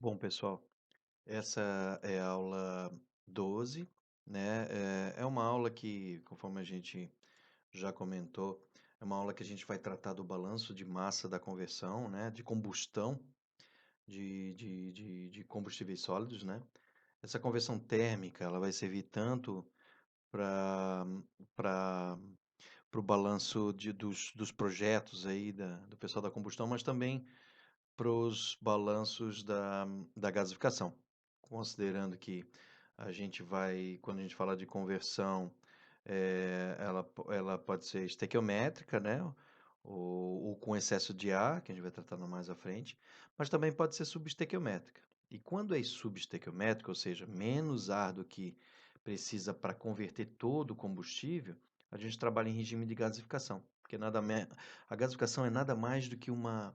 Bom, pessoal, essa é a aula 12, né? É uma aula que, conforme a gente já comentou, é uma aula que a gente vai tratar do balanço de massa da conversão, né? De combustão de combustíveis sólidos, né? Essa conversão térmica, ela vai servir tanto para o balanço dos projetos aí do pessoal da combustão, mas também para os balanços da gasificação, considerando que a gente vai, quando a gente fala de conversão, ela pode ser estequiométrica, né? Ou com excesso de ar, que a gente vai tratar mais à frente, mas também pode ser subestequiométrica. E quando é subestequiométrica, ou seja, menos ar do que precisa para converter todo o combustível, a gente trabalha em regime de gasificação, porque a gasificação é nada mais do que uma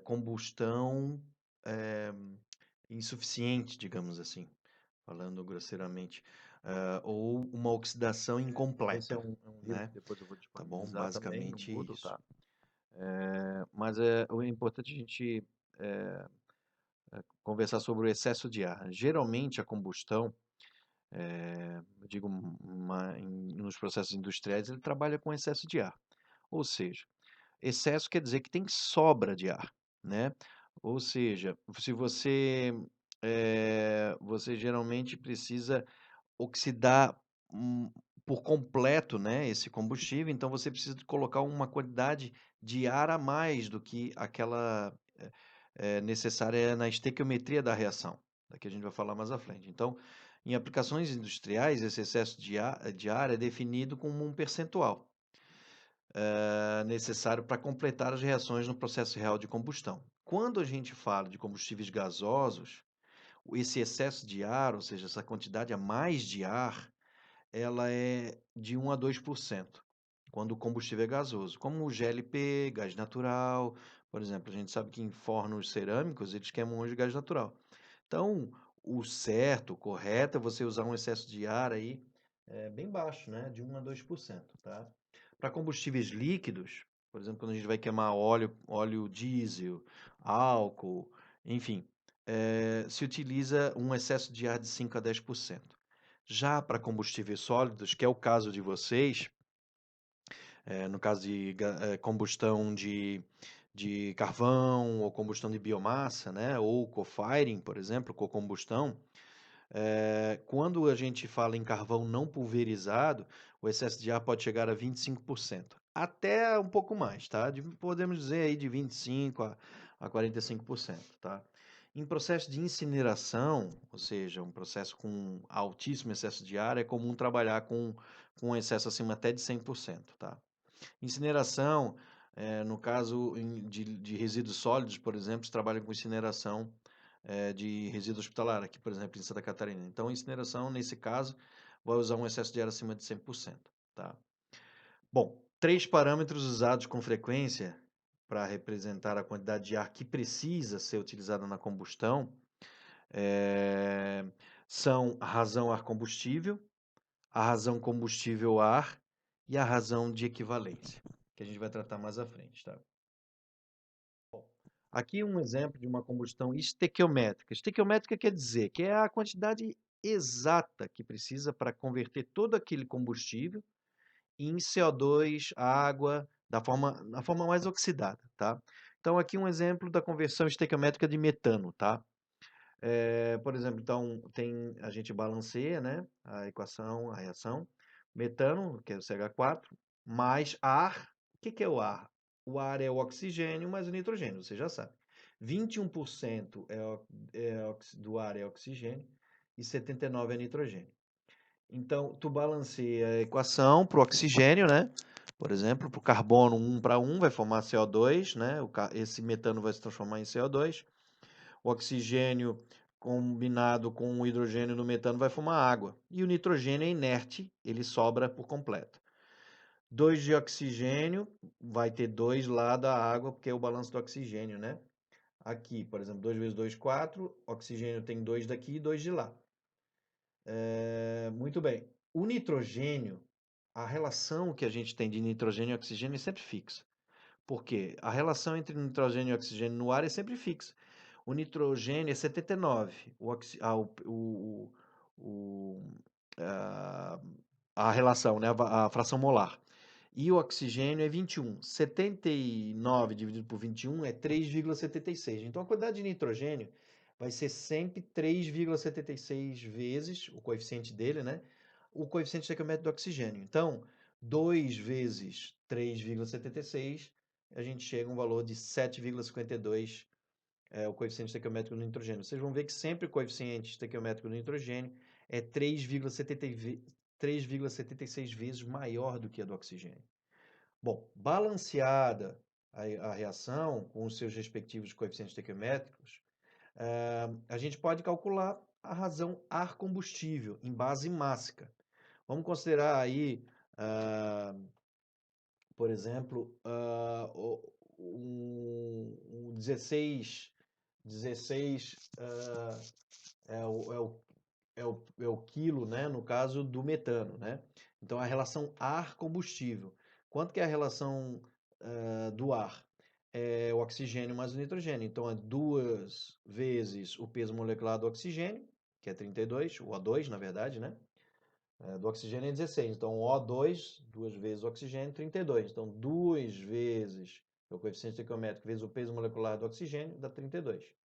combustão eh, insuficiente, digamos assim, falando grosseiramente, ou uma oxidação Esse é incompleta, um livro né? que depois eu vou Tá bom? disponibilizar também no Basicamente Moodle, isso. tá? Mas o importante é a gente conversar sobre o excesso de ar. Geralmente a combustão, eu digo nos processos industriais, ele trabalha com excesso de ar. Ou seja, excesso quer dizer que tem sobra de ar, né? Ou seja, se você geralmente precisa oxidar hum, por completo, né, esse combustível, então você precisa de colocar uma quantidade de ar a mais do que aquela necessária na estequiometria da reação, daqui a gente vai falar mais à frente. Então, em aplicações industriais, esse excesso de ar é definido como um percentual necessário para completar as reações no processo real de combustão. Quando a gente fala de combustíveis gasosos, esse excesso de ar, ou seja, essa quantidade a mais de ar, ela é de 1 a 2%, quando o combustível é gasoso, como o GLP, gás natural, por exemplo, a gente sabe que em fornos cerâmicos eles queimam hoje gás natural. Então, o certo, o correto é você usar um excesso de ar aí bem baixo, né, de 1 a 2%, tá? Para combustíveis líquidos, por exemplo, quando a gente vai queimar óleo diesel, álcool, enfim, se utiliza um excesso de ar de 5 a 10%. Já para combustíveis sólidos, que é o caso de vocês, no caso de combustão de carvão ou combustão de biomassa, né, ou co-firing, por exemplo, co-combustão, quando a gente fala em carvão não pulverizado, o excesso de ar pode chegar a 25%, até um pouco mais, tá? Podemos dizer aí de 25 a 45%, tá? Em processo de incineração, ou seja, um processo com altíssimo excesso de ar, é comum trabalhar com excesso acima até de 100%, tá? Incineração, no caso de resíduos sólidos, por exemplo, se trabalha com incineração de resíduo hospitalar, aqui, por exemplo, em Santa Catarina. Então, a incineração, nesse caso, vai usar um excesso de ar acima de 100%, tá? Bom, três parâmetros usados com frequência para representar a quantidade de ar que precisa ser utilizada na combustão eh, são a razão ar combustível, a razão combustível ar e a razão de equivalência, que a gente vai tratar mais à frente, tá? Aqui um exemplo de uma combustão estequiométrica. Estequiométrica quer dizer que é a quantidade exata que precisa para converter todo aquele combustível em CO2, água, da forma mais oxidada, tá? Então aqui um exemplo da conversão estequiométrica de metano, tá? Por exemplo, então a gente balanceia, né, a equação, a reação, metano, que é o CH4, mais ar. O que que é o ar? O ar é o oxigênio mais o nitrogênio, você já sabe. 21% do ar é oxigênio e 79% é nitrogênio. Então, tu balanceia a equação para o oxigênio, né? Por exemplo, para o carbono 1 para 1 vai formar CO2, né? Esse metano vai se transformar em CO2. O oxigênio combinado com o hidrogênio no metano vai formar água. E o nitrogênio é inerte, ele sobra por completo. 2 de oxigênio vai ter 2 lá da água, porque é o balanço do oxigênio, né? Aqui, por exemplo, 2 vezes 2, 4. Oxigênio tem 2 daqui e 2 de lá. Muito bem. O nitrogênio, a relação que a gente tem de nitrogênio e oxigênio é sempre fixa. Por quê? A relação entre nitrogênio e oxigênio no ar é sempre fixa. O nitrogênio é 79. O, a, a relação, né? A fração molar. E o oxigênio é 21. 79 dividido por 21 é 3,76. Então a quantidade de nitrogênio vai ser sempre 3,76 vezes o coeficiente dele, né? O coeficiente estequiométrico do oxigênio. Então, 2 vezes 3,76, a gente chega a um valor de 7,52, o coeficiente estequiométrico do nitrogênio. Vocês vão ver que sempre o coeficiente estequiométrico do nitrogênio é 3,76 vezes maior do que a do oxigênio. Bom, balanceada a reação com os seus respectivos coeficientes estequiométricos, a gente pode calcular a razão ar combustível em base mássica. Vamos considerar aí, por exemplo, um 16 é o quilo, né, no caso do metano, né? Então, a relação ar-combustível. Quanto que é a relação do ar? É o oxigênio mais o nitrogênio. Então, é 2 vezes o peso molecular do oxigênio, que é 32, o O2, na verdade, né? Do oxigênio é 16. Então, o O2, 2 vezes o oxigênio, 32. Então, 2 vezes o coeficiente estequiométrico vezes o peso molecular do oxigênio, dá 32.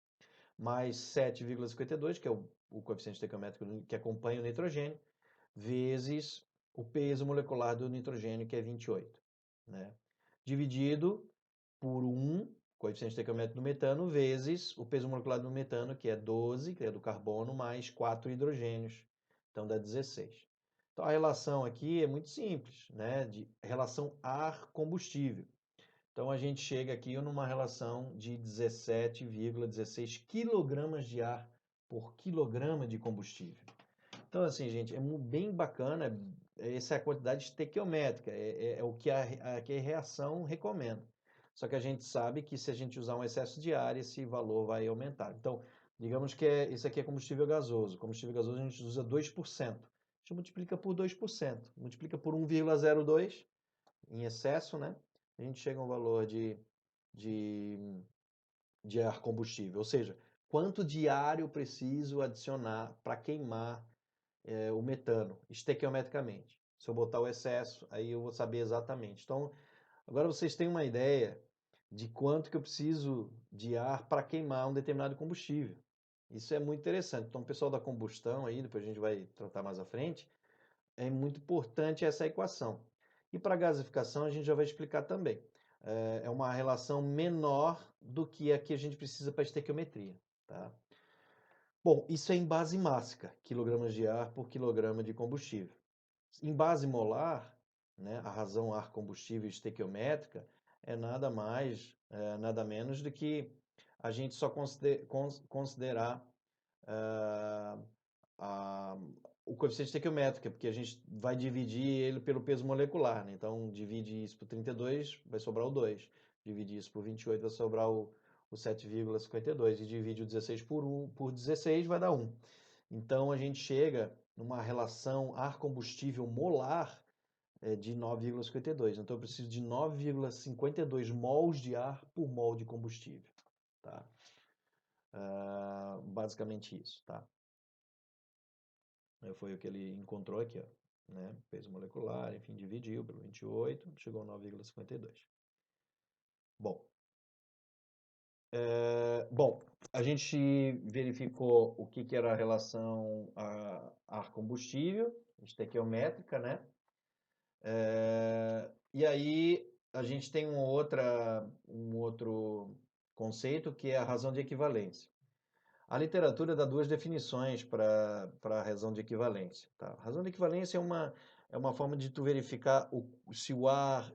Mais 7,52, que é o coeficiente estequiométrico que acompanha o nitrogênio, vezes o peso molecular do nitrogênio, que é 28, né? Dividido por 1, coeficiente estequiométrico do metano, vezes o peso molecular do metano, que é 12, que é do carbono, mais 4 hidrogênios, então dá 16. Então a relação aqui é muito simples, né? De relação ar-combustível. Então a gente chega aqui numa relação de 17,16 quilogramas de ar por quilograma de combustível. Então, assim, gente, é bem bacana. Essa é a quantidade estequiométrica, é o que que a reação recomenda. Só que a gente sabe que se a gente usar um excesso de ar, esse valor vai aumentar. Então, digamos que isso aqui é combustível gasoso. Combustível gasoso a gente usa 2%. A gente multiplica por 2%, multiplica por 1,02 em excesso, né? A gente chega a um valor de, de ar combustível. Ou seja, quanto de ar eu preciso adicionar para queimar o metano, estequiometricamente. Se eu botar o excesso, aí eu vou saber exatamente. Então, agora vocês têm uma ideia de quanto que eu preciso de ar para queimar um determinado combustível. Isso é muito interessante. Então, o pessoal da combustão aí, depois a gente vai tratar mais à frente, é muito importante essa equação. E para a gasificação a gente já vai explicar também. É uma relação menor do que a que a gente precisa para a estequiometria. Tá? Bom, isso é em base mássica, quilogramas de ar por quilograma de combustível. Em base molar, né, a razão ar combustível estequiométrica é nada mais, nada menos do que a gente só considerar ah, a- o coeficiente estequiométrico, porque a gente vai dividir ele pelo peso molecular, né? Então, divide isso por 32, vai sobrar o 2. Divide isso por 28, vai sobrar o 7,52. E divide o 16 por 16, vai dar 1. Então, a gente chega numa relação ar-combustível molar de 9,52. Então, eu preciso de 9,52 mols de ar por mol de combustível. Tá? Basicamente isso, tá? Foi o que ele encontrou aqui, ó, né? Peso molecular, enfim, dividiu pelo 28, chegou a 9,52. Bom, bom, a gente verificou o que era a relação ar-combustível, estequiométrica, né? E aí a gente tem um outro conceito que é a razão de equivalência. A literatura dá duas definições para a razão de equivalência. Tá? A razão de equivalência é uma forma de tu verificar se o ar,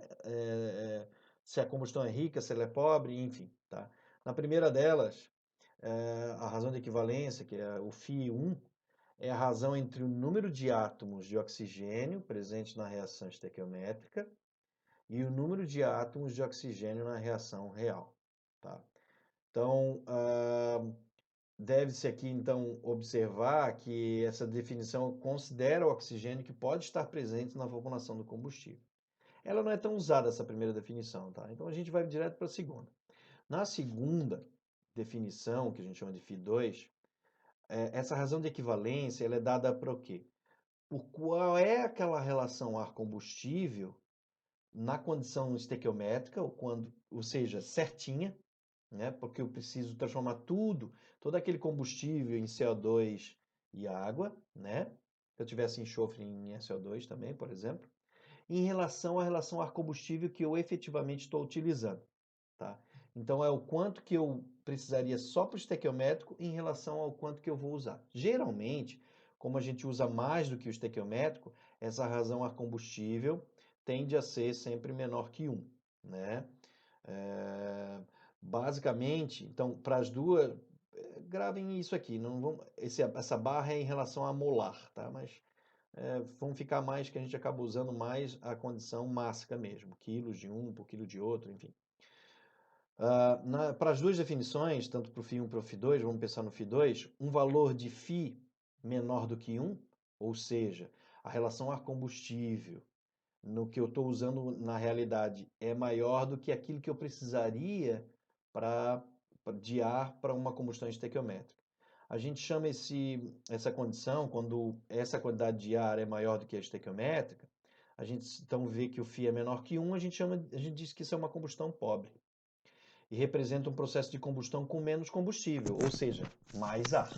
se a combustão é rica, se ela é pobre, enfim. Tá? Na primeira delas, a razão de equivalência, que é o Φ1, é a razão entre o número de átomos de oxigênio presentes na reação estequiométrica e o número de átomos de oxigênio na reação real. Tá? Então, deve-se aqui, então, observar que essa definição considera o oxigênio que pode estar presente na formulação do combustível. Ela não é tão usada, essa primeira definição, tá? Então a gente vai direto para a segunda. Na segunda, definição, que a gente chama de φ2, essa razão de equivalência ela é dada para o quê? Por qual é aquela relação ar-combustível na condição estequiométrica, ou seja, certinha, né? Porque eu preciso transformar todo aquele combustível em CO2 e água, né? Se eu tivesse enxofre em SO2 também, por exemplo, em relação à relação ar-combustível que eu efetivamente estou utilizando, tá? Então é o quanto que eu precisaria só para o estequiométrico em relação ao quanto que eu vou usar. Geralmente, como a gente usa mais do que o estequiométrico, essa razão ar-combustível tende a ser sempre menor que 1, né? É, basicamente, então, para as duas, gravem isso aqui, não vamos, essa barra é em relação a molar, tá? Mas vamos ficar mais que a gente acaba usando mais a condição mássica mesmo, quilos de um por quilo de outro, enfim. Para as duas definições, tanto para o φ1 e para o φ2, vamos pensar no φ2, um valor de φ menor do que 1, ou seja, a relação ar-combustível no que eu estou usando na realidade é maior do que aquilo que eu precisaria de ar para uma combustão estequiométrica. A gente chama essa condição, quando essa quantidade de ar é maior do que a estequiométrica, a gente então vê que o φ é menor que 1, a gente diz que isso é uma combustão pobre. E representa um processo de combustão com menos combustível, ou seja, mais ar.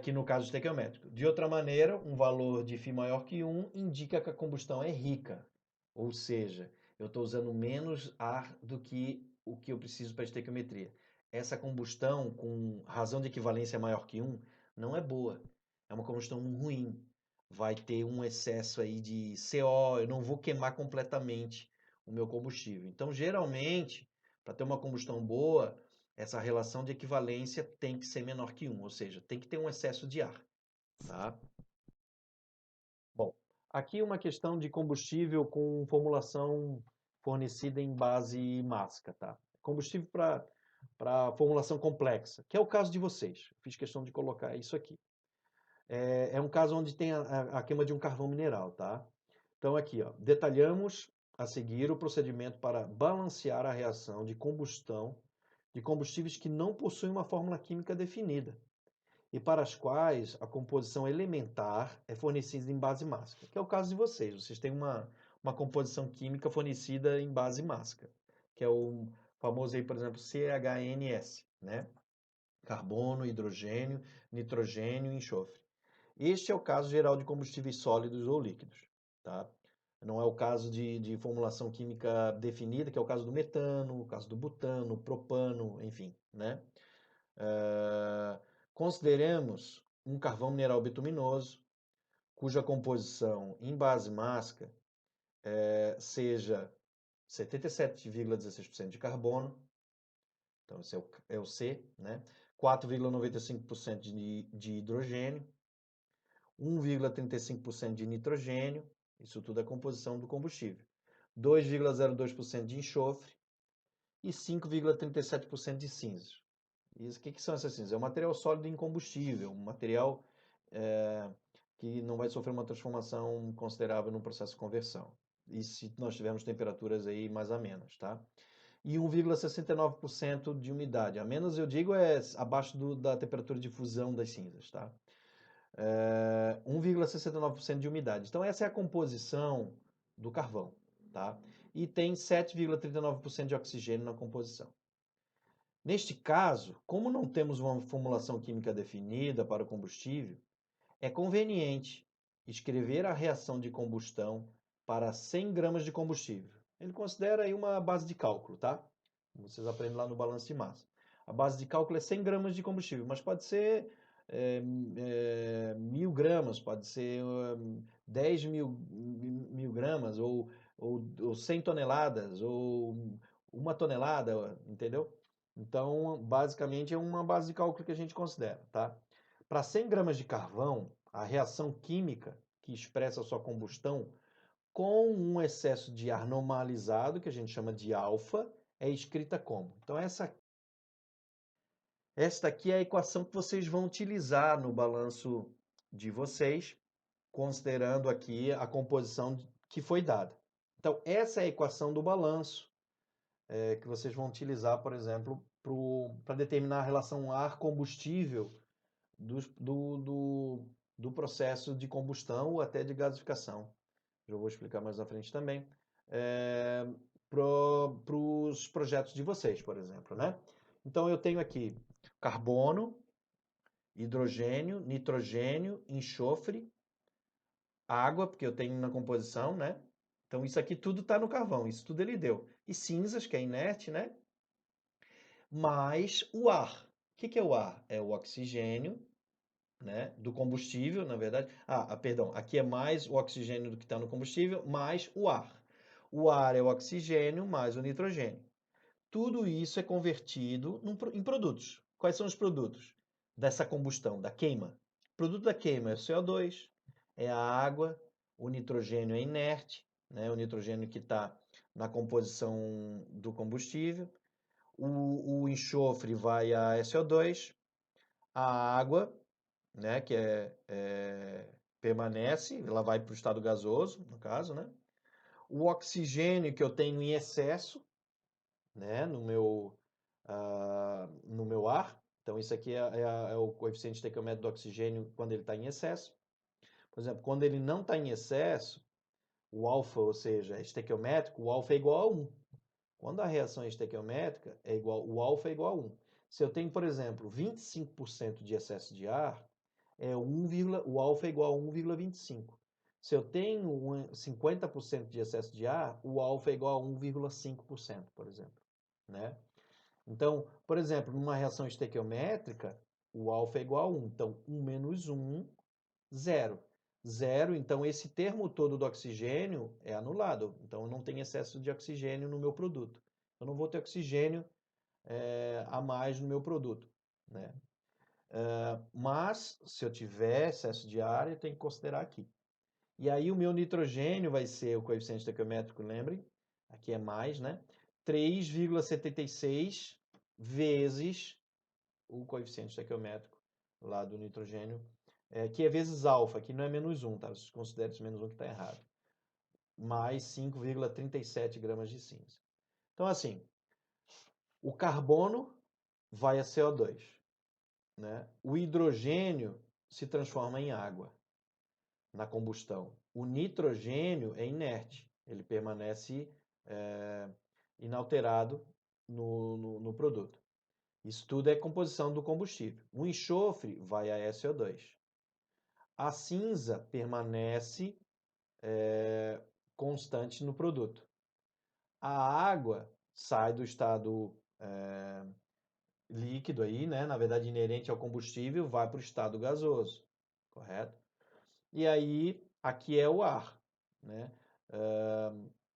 Que no caso estequiométrico. De outra maneira, um valor de φ maior que 1 indica que a combustão é rica, ou seja, eu estou usando menos ar do que o que eu preciso para a estequiometria. Essa combustão com razão de equivalência maior que 1 não é boa, é uma combustão ruim. Vai ter um excesso aí de CO, eu não vou queimar completamente o meu combustível. Então, geralmente, para ter uma combustão boa, essa relação de equivalência tem que ser menor que 1, ou seja, tem que ter um excesso de ar, tá? Bom, aqui uma questão de combustível com formulação fornecida em base mássica, tá? Combustível para formulação complexa, que é o caso de vocês. Fiz questão de colocar isso aqui. É um caso onde tem a queima de um carvão mineral, tá? Então aqui, ó, detalhamos a seguir o procedimento para balancear a reação de combustão de combustíveis que não possuem uma fórmula química definida e para as quais a composição elementar é fornecida em base mássica, que é o caso de vocês. Vocês têm uma composição química fornecida em base mássica, que é o famoso aí, por exemplo, CHNS, né? Carbono, hidrogênio, nitrogênio e enxofre. Este é o caso geral de combustíveis sólidos ou líquidos, tá? Não é o caso de formulação química definida, que é o caso do metano, o caso do butano, propano, enfim, né? Consideremos um carvão mineral bituminoso, cuja composição em base mássica seja 77,16% de carbono, então esse é o C, né? 4,95% de hidrogênio, 1,35% de nitrogênio, isso tudo é a composição do combustível, 2,02% de enxofre e 5,37% de cinzas. Isso, o que são essas cinzas? É um material sólido incombustível, um material que não vai sofrer uma transformação considerável no processo de conversão. E se nós tivermos temperaturas aí mais amenas, tá? E 1,69% de umidade. A menos, eu digo, é abaixo da temperatura de fusão das cinzas, tá? 1,69% de umidade. Então, essa é a composição do carvão, tá? E tem 7,39% de oxigênio na composição. Neste caso, como não temos uma formulação química definida para o combustível, é conveniente escrever a reação de combustão para 100 gramas de combustível. Ele considera aí uma base de cálculo, tá? Vocês aprendem lá no balanço de massa. A base de cálculo é 100 gramas de combustível, mas pode ser 1.000 gramas, pode ser 10 mil gramas, ou 100 toneladas, ou 1 tonelada, entendeu? Então, basicamente, é uma base de cálculo que a gente considera, tá? Para 100 gramas de carvão, a reação química que expressa a sua combustão com um excesso de ar normalizado, que a gente chama de alfa, é escrita como? Então, esta aqui é a equação que vocês vão utilizar no balanço de vocês, considerando aqui a composição que foi dada. Então, essa é a equação do balanço que vocês vão utilizar, por exemplo, para determinar a relação ar-combustível do processo de combustão ou até de gasificação. Eu vou explicar mais à frente também. Para os projetos de vocês, por exemplo, né? Então eu tenho aqui carbono, hidrogênio, nitrogênio, enxofre, água, porque eu tenho na composição, né? Então isso aqui tudo está no carvão, isso tudo ele deu. E cinzas, que é inerte, né? Mais o ar. O que é o ar? É o oxigênio, né, do combustível, na verdade. Perdão, aqui é mais o oxigênio do que está no combustível, mais o ar. O ar é o oxigênio mais o nitrogênio. Tudo isso é convertido em produtos. Quais são os produtos dessa combustão, da queima? O produto da queima é o CO2, é a água, o nitrogênio é inerte, né, o nitrogênio que está na composição do combustível. O enxofre vai a SO2, a água, né, que permanece, ela vai para o estado gasoso, no caso, né? O oxigênio que eu tenho em excesso, né, no meu ar. Então, isso aqui é o coeficiente estequiométrico do oxigênio quando ele está em excesso. Por exemplo, quando ele não está em excesso, o alfa, ou seja, é estequiométrico, o alfa é igual a 1. Quando a reação é estequiométrica, o alfa é igual a 1. Se eu tenho, por exemplo, 25% de excesso de ar, o alfa é igual a 1,25. Se eu tenho 50% de excesso de ar, o alfa é igual a 1,5%, por exemplo. Né? Então, por exemplo, numa reação estequiométrica, o alfa é igual a 1. Então, 1 menos 1, 0. 0, então esse termo todo do oxigênio é anulado. Então, eu não tenho excesso de oxigênio no meu produto. Eu não vou ter oxigênio a mais no meu produto. Né? Mas, se eu tiver excesso de ar, eu tenho que considerar aqui. E aí o meu nitrogênio vai ser o coeficiente estequiométrico, lembrem? Aqui é mais, né? 3,76 vezes o coeficiente estequiométrico lá do nitrogênio, que é vezes alfa, que não é menos 1, tá? Vocês consideram esse menos 1 que está errado. Mais 5,37 gramas de cinza. Então, assim, o carbono vai a CO2, né? O hidrogênio se transforma em água na combustão. O nitrogênio é inerte, ele permanece inalterado no produto. Isso tudo é composição do combustível. O enxofre vai a SO2. A cinza permanece constante no produto. A água sai do estado líquido aí, né? Na verdade, inerente ao combustível, vai para o estado gasoso, correto? E aí, aqui é o ar, né?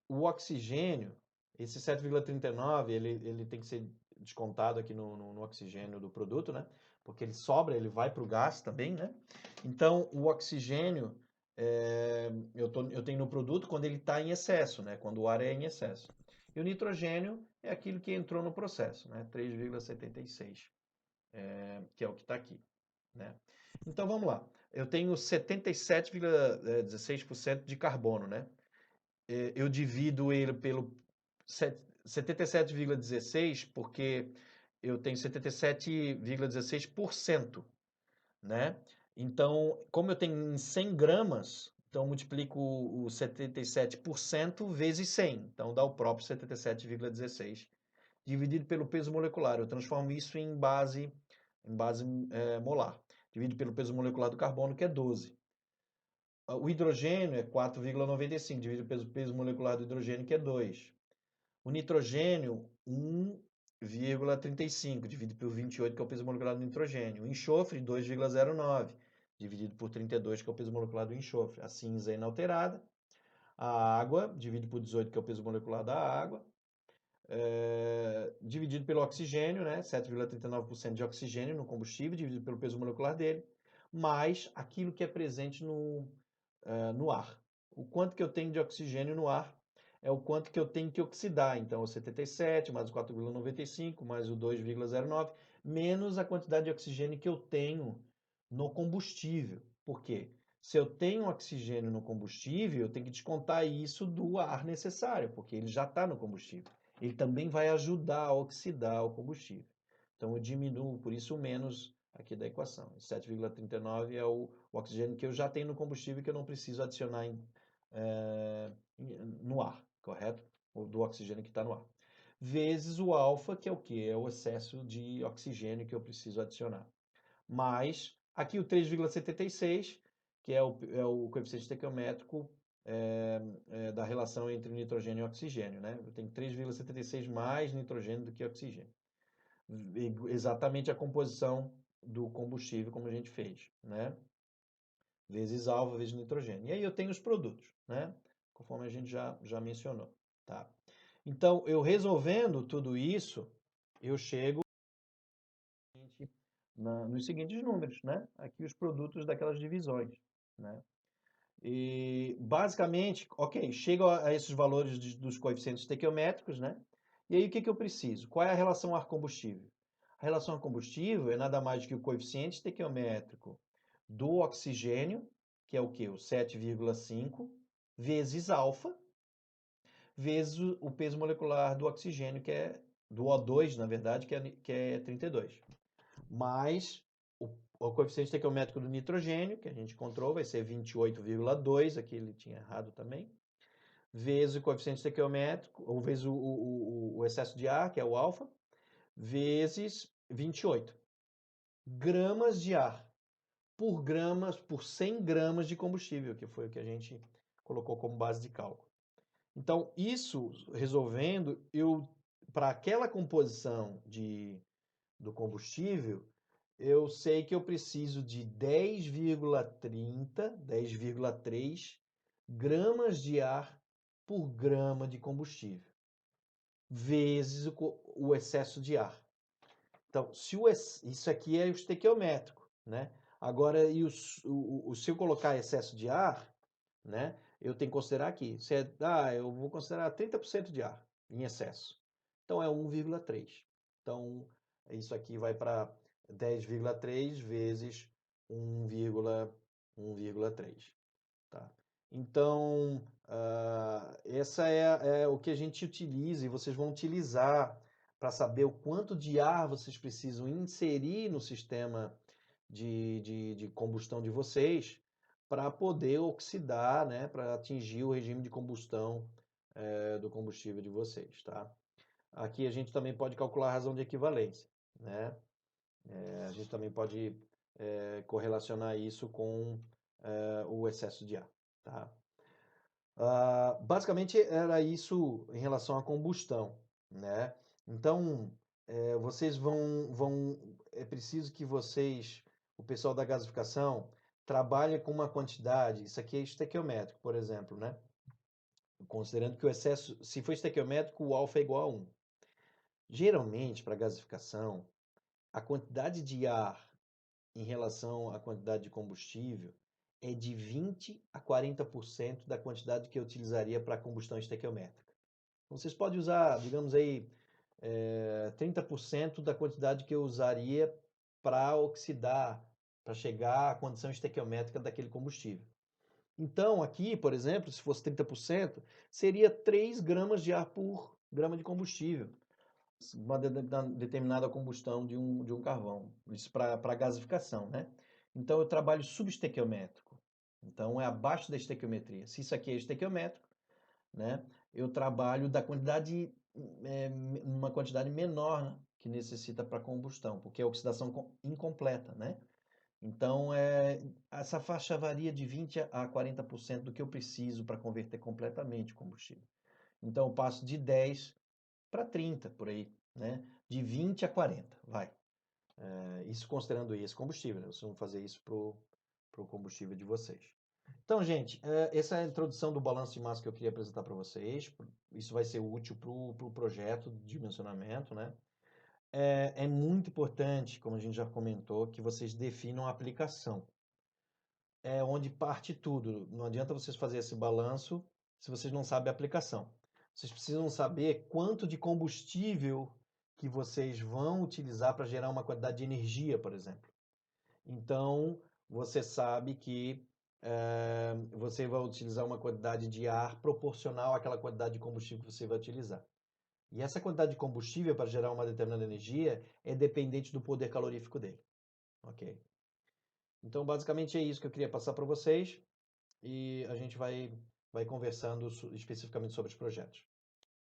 O oxigênio, esse 7,39, ele tem que ser descontado aqui no oxigênio do produto, né? Porque ele sobra, ele vai para o gás também, né? Então, o oxigênio eu tenho no produto quando ele está em excesso, né? Quando o ar é em excesso. E o nitrogênio é aquilo que entrou no processo, né? 3,76, que é o que está aqui, né? Então, vamos lá. Eu tenho 77,16% de carbono, né? Eu divido ele pelo 77,16 porque eu tenho 77,16%, né? Então, como eu tenho em 100 gramas, então eu multiplico o 77% vezes 100. Então dá o próprio 77,16 dividido pelo peso molecular. Eu transformo isso em base molar. Dividido pelo peso molecular do carbono, que é 12. O hidrogênio é 4,95, dividido pelo peso molecular do hidrogênio, que é 2. O nitrogênio, 1,35, dividido por 28, que é o peso molecular do nitrogênio. O enxofre, 2,09, dividido por 32, que é o peso molecular do enxofre. A cinza é inalterada. A água, dividido por 18, que é o peso molecular da água. Dividido pelo oxigênio, né? 7,39% de oxigênio no combustível, dividido pelo peso molecular dele, mais aquilo que é presente no ar. O quanto que eu tenho de oxigênio no ar é o quanto que eu tenho que oxidar. Então, o 77 mais o 4,95 mais o 2,09 menos a quantidade de oxigênio que eu tenho no combustível. Por quê? Se eu tenho oxigênio no combustível, eu tenho que descontar isso do ar necessário, porque ele já está no combustível. Ele também vai ajudar a oxidar o combustível. Então eu diminuo, por isso o menos aqui da equação. 7,39 é o oxigênio que eu já tenho no combustível que eu não preciso adicionar no ar, correto? O do oxigênio que está no ar. Vezes o alfa, que é o quê? É o excesso de oxigênio que eu preciso adicionar. Mais aqui o 3,76, que é o coeficiente estequiométrico da relação entre nitrogênio e oxigênio, né? Eu tenho 3,76 mais nitrogênio do que oxigênio. Exatamente a composição do combustível como a gente fez, né? Vezes alfa, vezes nitrogênio. E aí eu tenho os produtos, né? Conforme a gente já mencionou, tá? Então, eu resolvendo tudo isso, eu chego nos seguintes números, né? Aqui os produtos daquelas divisões, né? E basicamente, ok, chego a esses valores dos coeficientes estequiométricos, né? E aí o que eu preciso? Qual é a relação ar-combustível? A relação ar-combustível é nada mais do que o coeficiente estequiométrico do oxigênio, que é o que? O 7,5, vezes alfa, vezes o peso molecular do oxigênio, que é do O2, na verdade, que é 32. Mais o coeficiente estequiométrico do nitrogênio, que a gente encontrou, vai ser 28,2, aqui ele tinha errado também, vezes o coeficiente estequiométrico, ou vezes o excesso de ar, que é o alfa, vezes 28 gramas de ar por 100 gramas de combustível, que foi o que a gente colocou como base de cálculo. Então, isso resolvendo, eu para aquela composição do combustível, eu sei que eu preciso de 10,3 gramas de ar por grama de combustível, vezes o excesso de ar. Então, isso aqui é o estequiométrico, né? Agora, se eu colocar excesso de ar, né? Eu tenho que considerar aqui. Eu vou considerar 30% de ar em excesso. Então, é 1,3. Então, isso aqui vai para 10,3 vezes 1,3. Tá? Então, essa é o que a gente utiliza e vocês vão utilizar para saber o quanto de ar vocês precisam inserir no sistema de combustão de vocês para poder oxidar, né, para atingir o regime de combustão do combustível de vocês. Tá? Aqui a gente também pode calcular a razão de equivalência. Né? A gente também pode correlacionar isso com o excesso de ar. Tá? Basicamente era isso em relação à combustão, né? Então, vocês é preciso que vocês, o pessoal da gasificação, trabalhe com uma quantidade, isso aqui é estequiométrico, por exemplo, né? Considerando que o excesso, se for estequiométrico, o alfa é igual a 1. Geralmente, para gasificação, a quantidade de ar em relação à quantidade de combustível é de 20 a 40% da quantidade que eu utilizaria para combustão estequiométrica. Então, vocês podem usar, digamos aí, 30% da quantidade que eu usaria para oxidar, para chegar à condição estequiométrica daquele combustível. Então, aqui, por exemplo, se fosse 30%, seria 3 gramas de ar por grama de combustível, uma determinada combustão de um carvão. Isso para gasificação, né? Então eu trabalho subestequiométrico. Então é abaixo da estequiometria. Se isso aqui é estequiométrico, né? Eu trabalho da quantidade, uma quantidade menor, né, que necessita para combustão, porque é oxidação incompleta, né? Então essa faixa varia de 20 a 40% do que eu preciso para converter completamente o combustível. Então eu passo de 10 para 30 por aí, né? De 20 a 40, vai. Isso considerando esse combustível, né? Vocês vão fazer isso para o combustível de vocês. Então, gente, essa é a introdução do balanço de massa que eu queria apresentar para vocês. Isso vai ser útil para o projeto de dimensionamento, né? É muito importante, como a gente já comentou, que vocês definam a aplicação. É onde parte tudo. Não adianta vocês fazerem esse balanço se vocês não sabem a aplicação. Vocês precisam saber quanto de combustível que vocês vão utilizar para gerar uma quantidade de energia, por exemplo. Então, você sabe que você vai utilizar uma quantidade de ar proporcional àquela quantidade de combustível que você vai utilizar. E essa quantidade de combustível para gerar uma determinada energia é dependente do poder calorífico dele, ok? Então, basicamente é isso que eu queria passar para vocês e a gente vai conversando especificamente sobre os projetos.